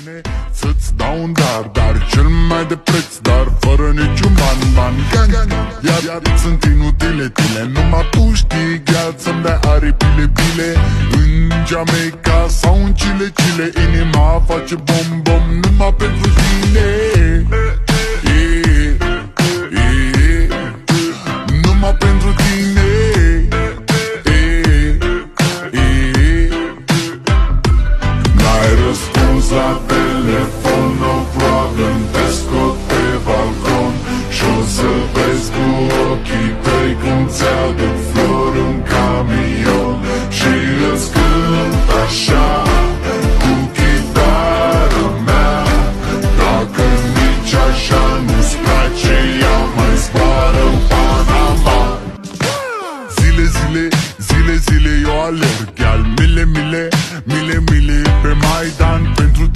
mine să-ți dau un dar cel mai de preț, dar fără niciun ban. Iar sunt inutile tine, numai tu știi, gheață să-mi dai aripile bile. În Jamaica sau în Chile, inima face bom numai pentru tine.